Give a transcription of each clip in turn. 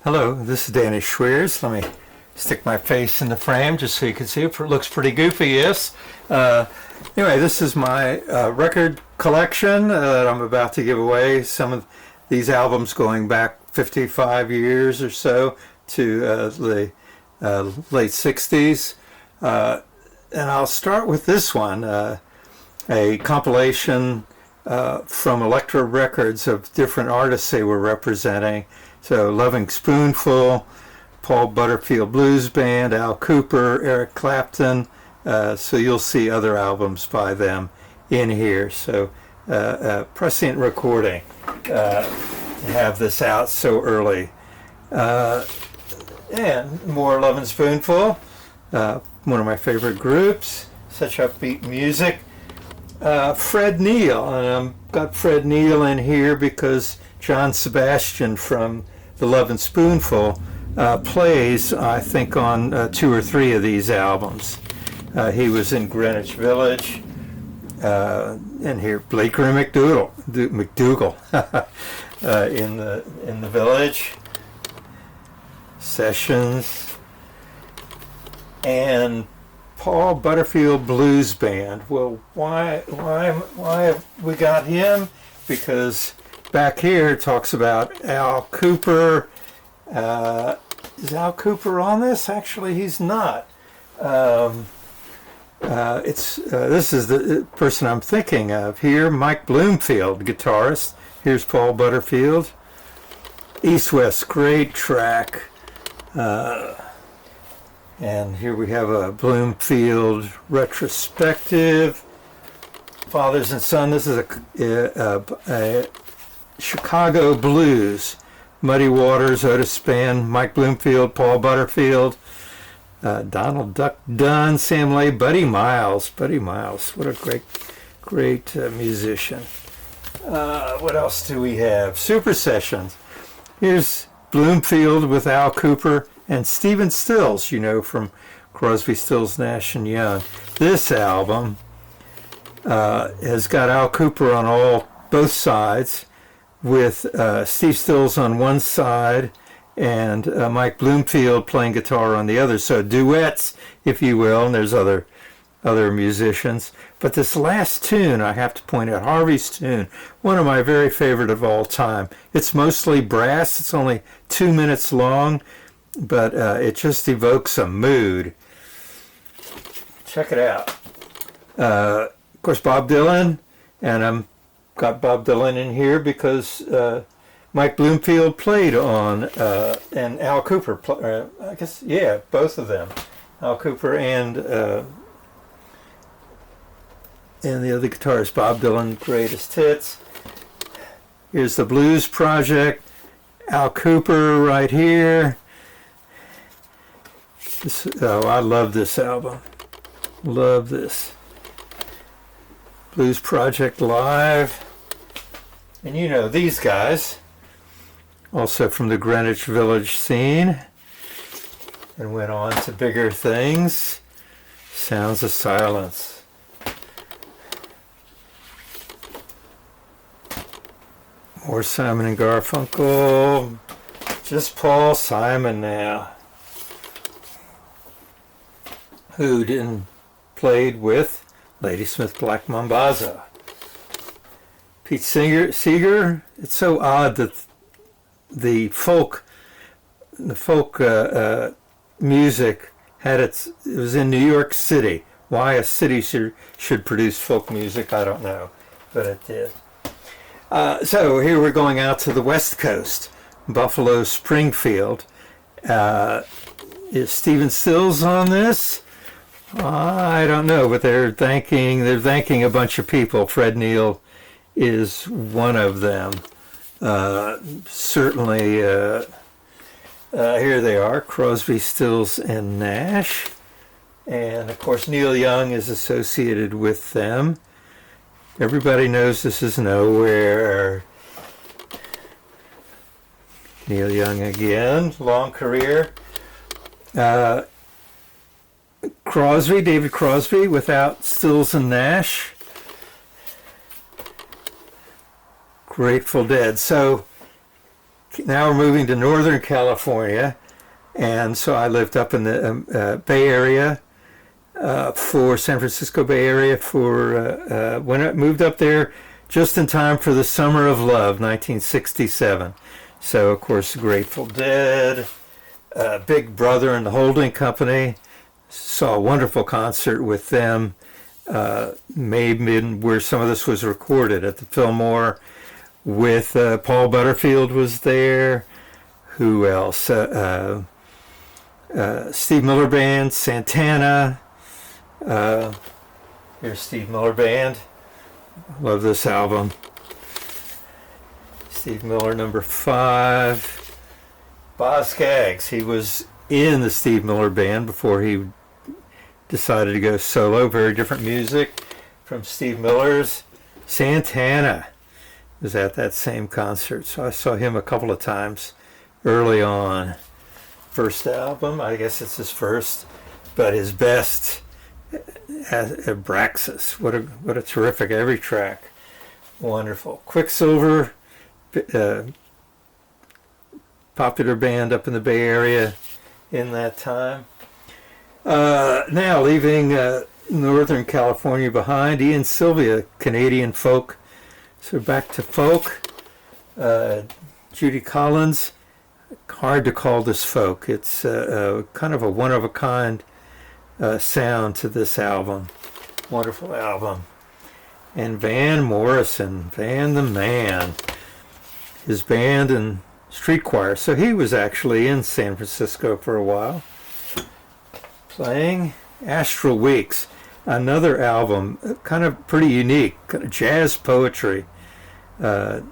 Hello, this is Danny Schweers. Let me stick my face in the frame just so you can see it. It looks pretty goofy, yes. Anyway, this is my record collection that I'm about to give away. Some of these albums going back 55 years or so to the late 60s. And I'll start with this one, a compilation from Elektra Records of different artists they were representing. So Loving Spoonful, Paul Butterfield Blues Band, Al Kooper, Eric Clapton. So you'll see other albums by them in here. So prescient recording to have this out so early. And more Loving Spoonful, one of my favorite groups, such upbeat music. Fred Neil, and I've got Fred Neil in here because John Sebastian from the Lovin' Spoonful plays, I think, on 2 or 3 of these albums. He was in Greenwich Village, and here Blakery McDougal in the Village, Sessions, and Paul Butterfield Blues Band. Well, why have we got him? Because back here it talks about Al Kooper. Is Al Kooper on this? Actually, he's not. This is the person I'm thinking of here. Mike Bloomfield, guitarist. Here's Paul Butterfield. East West, great track. And here we have a Bloomfield retrospective. Fathers and Son. This is a Chicago Blues. Muddy Waters, Otis Spann, Mike Bloomfield, Paul Butterfield, Donald Duck Dunn, Sam Lay, Buddy Miles. What a great musician. What else do we have? Super Sessions. Here's Bloomfield with Al Kooper and Stephen Stills, from Crosby, Stills, Nash and Young. This album has got Al Kooper on both sides, with Steve Stills on one side and Mike Bloomfield playing guitar on the other. So duets, if you will, and there's other musicians. But this last tune, I have to point out, Harvey's tune, one of my very favorite of all time. It's mostly brass. It's only 2 minutes long, but it just evokes a mood. Check it out. Of course, Bob Dylan, and I'm got Bob Dylan in here because Mike Bloomfield played on, and Al Kooper, both of them, Al Kooper and the other guitarist, Bob Dylan, Greatest Hits. Here's the Blues Project, Al Kooper right here. I love this album. Love this. Blues Project Live. And these guys, also from the Greenwich Village scene, and went on to bigger things. Sounds of Silence. More Simon and Garfunkel. Just Paul Simon now. Who played with Ladysmith Black Mambazo. Pete Seeger. It's so odd that the folk music it was in New York City. Why a city should produce folk music, I don't know, but it did. So here we're going out to the West Coast, Buffalo, Springfield. Is Stephen Stills on this? I don't know, but they're thanking a bunch of people. Fred Neil is one of them. Certainly, here they are, Crosby, Stills, and Nash. And, of course, Neil Young is associated with them. Everybody knows This Is Nowhere. Neil Young again, long career. David Crosby, without Stills and Nash. Grateful Dead. So now we're moving to Northern California, and so I lived up in the Bay Area, for San Francisco Bay Area for when I moved up there just in time for the Summer of Love, 1967. So, of course, Grateful Dead, Big Brother and the Holding Company. Saw a wonderful concert with them, maybe where some of this was recorded at the Fillmore with Paul Butterfield was there. Who else? Steve Miller Band, Santana. Here's Steve Miller Band. Love this album. Steve Miller, number 5. Boz Scaggs, he was in the Steve Miller Band before he decided to go solo. Very different music from Steve Miller's. Santana was at that same concert, so I saw him a couple of times early on. First album, I guess it's his first, but his best, Abraxas. What a terrific, every track. Wonderful. Quicksilver, popular band up in the Bay Area in that time. Now leaving Northern California behind, Ian Sylvia, Canadian folk. So back to folk. Judy Collins. Hard to call this folk. It's kind of a one-of-a-kind sound to this album. Wonderful album. And Van Morrison, Van the Man, his band and street choir. So he was actually in San Francisco for a while, playing. Astral Weeks, another album, kind of pretty unique, kind of jazz poetry. I've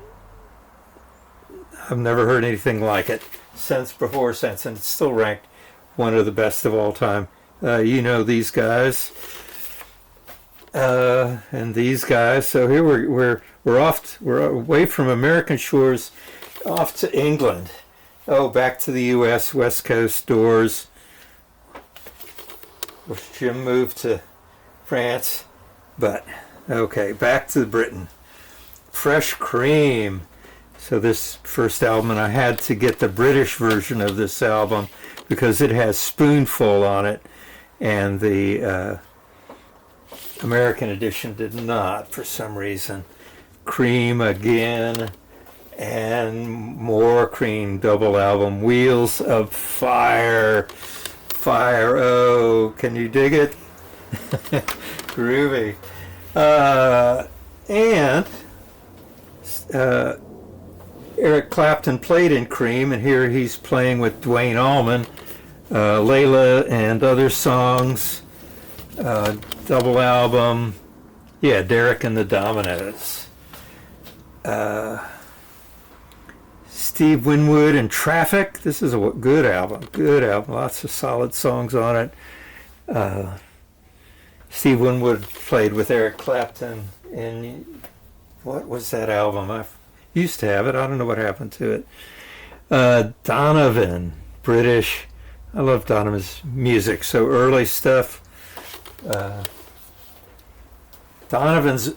never heard anything like it since, and it's still ranked one of the best of all time. You know these guys, and these guys. So here we're away from American shores, off to England. Oh, back to the U.S. West Coast, Doors. Jim moved to France, but okay, back to Britain. Fresh Cream. So this first album, and I had to get the British version of this album because it has Spoonful on it, and the American edition did not for some reason. Cream again, and more Cream double album. Wheels of Fire. Fire, oh, can you dig it? Groovy. And Eric Clapton played in Cream, and here he's playing with Duane Allman, Layla and other songs, double album. Yeah, Derek and the Dominos. Steve Winwood and Traffic. This is a good album. Good album. Lots of solid songs on it. Steve Winwood played with Eric Clapton in, what was that album? I used to have it. I don't know what happened to it. Donovan, British. I love Donovan's music. So early stuff. Donovan's,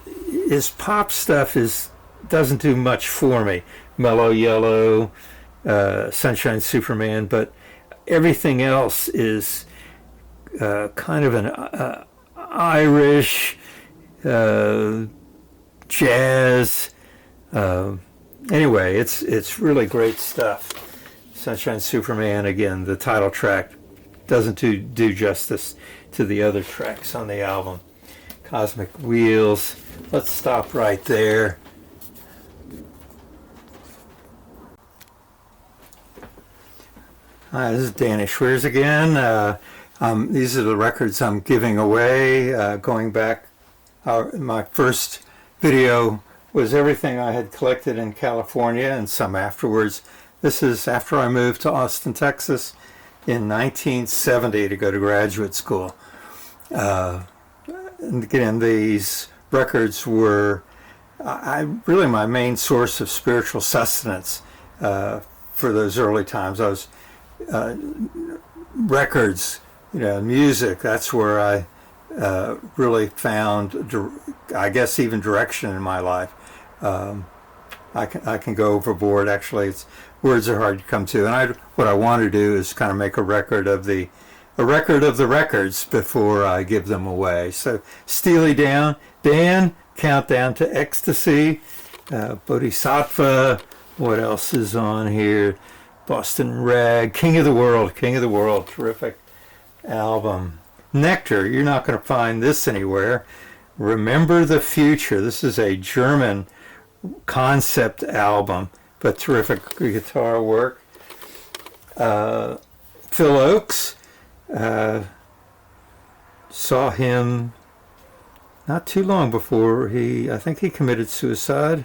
his pop stuff doesn't do much for me. Mellow Yellow, Sunshine Superman, but everything else is kind of an Irish jazz. Anyway, it's really great stuff. Sunshine Superman, again, the title track doesn't do justice to the other tracks on the album. Cosmic Wheels. Let's stop right there. Hi, this is Danny Schweers again. These are the records I'm giving away. Going back, my first video was everything I had collected in California and some afterwards. This is after I moved to Austin, Texas in 1970 to go to graduate school. And again, these records were really my main source of spiritual sustenance for those early times. I was records, music, that's where I really found, I guess, even direction in my life. I can go overboard. Actually, it's words are hard to come to. And what I want to do is kind of make a record of the records before I give them away. So Steely Dan, Countdown to Ecstasy, Bodhisattva. What else is on here? Boston Rag, King of the World, terrific album. Nectar, you're not going to find this anywhere. Remember the Future. This is a German concept album, but terrific guitar work. Phil Oakes, saw him not too long before I think he committed suicide.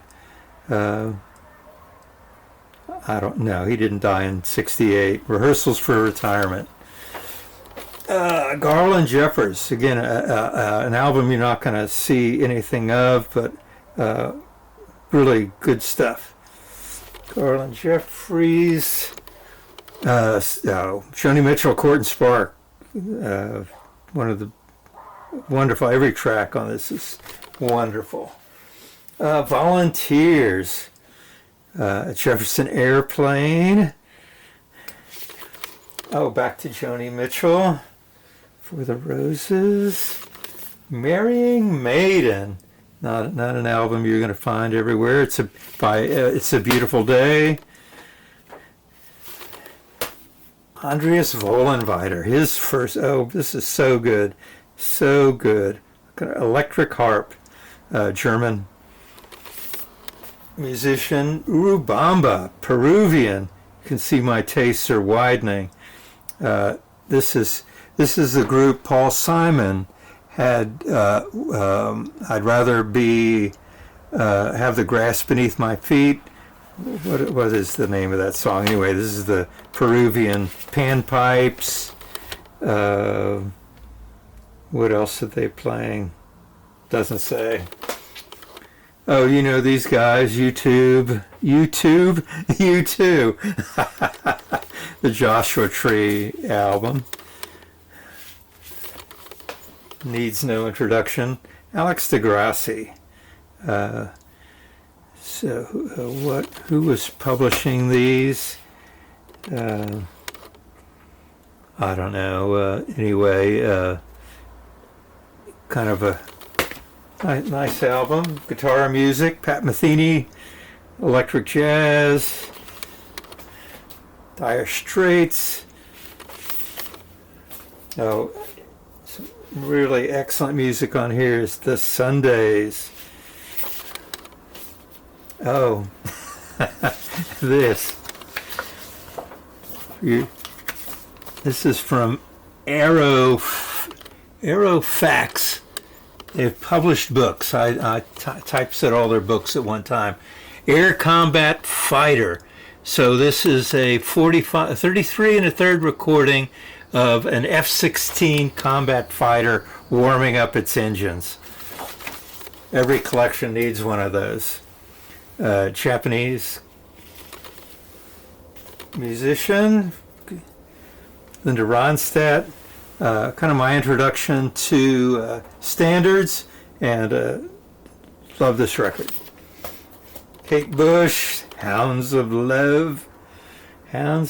I don't know. He didn't die in '68. Rehearsals for Retirement. Garland Jeffers, again, an album you're not going to see anything of, but really good stuff. Garland Jeffries, Joni Mitchell, Court and Spark. One of the wonderful. Every track on this is wonderful. Volunteers. Jefferson Airplane. Oh, back to Joni Mitchell. For the Roses. Marrying Maiden. Not an album you're going to find everywhere. It's a Beautiful Day. Andreas Vollenweider. His first. Oh, this is so good. So good. Electric harp. German musician. Urubamba, Peruvian. You can see my tastes are widening. This is the group Paul Simon had. I'd rather be have the grass beneath my feet. What is the name of that song? Anyway, this is the Peruvian panpipes. What else are they playing? Doesn't say. Oh, you know these guys, YouTube, U2. The Joshua Tree album. Needs no introduction. Alex DeGrassi. Who was publishing these? I don't know. Anyway, kind of a nice album. Guitar music, Pat Metheny, electric jazz, Dire Straits. Oh, some really excellent music on here is The Sundays. Oh, this is from Aerofax. They've published books. I typeset all their books at one time. Air Combat Fighter. So this is a 33 and a third recording of an F-16 combat fighter warming up its engines. Every collection needs one of those. Japanese musician, Linda Ronstadt. Kind of my introduction to standards, and love this record. Kate Bush, Hounds of Love. Yeah,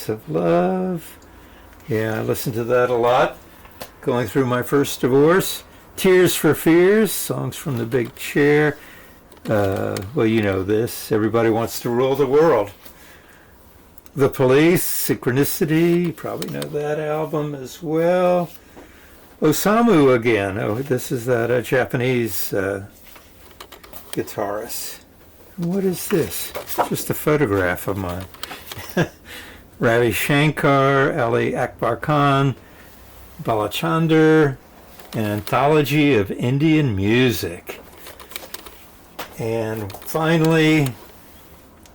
I listened to that a lot. Going through my first divorce. Tears for Fears, songs from the Big Chair. Well, you know this. Everybody Wants to Rule the World. The Police, Synchronicity, you probably know that album as well. Osamu again. Oh, this is that Japanese guitarist. What is this? Just a photograph of mine. Ravi Shankar, Ali Akbar Khan, Balachandar, an anthology of Indian music. And finally,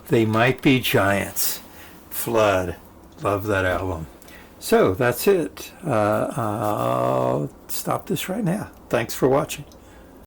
They Might Be Giants. Flood. Love that album. So that's it. I'll stop this right now. Thanks for watching.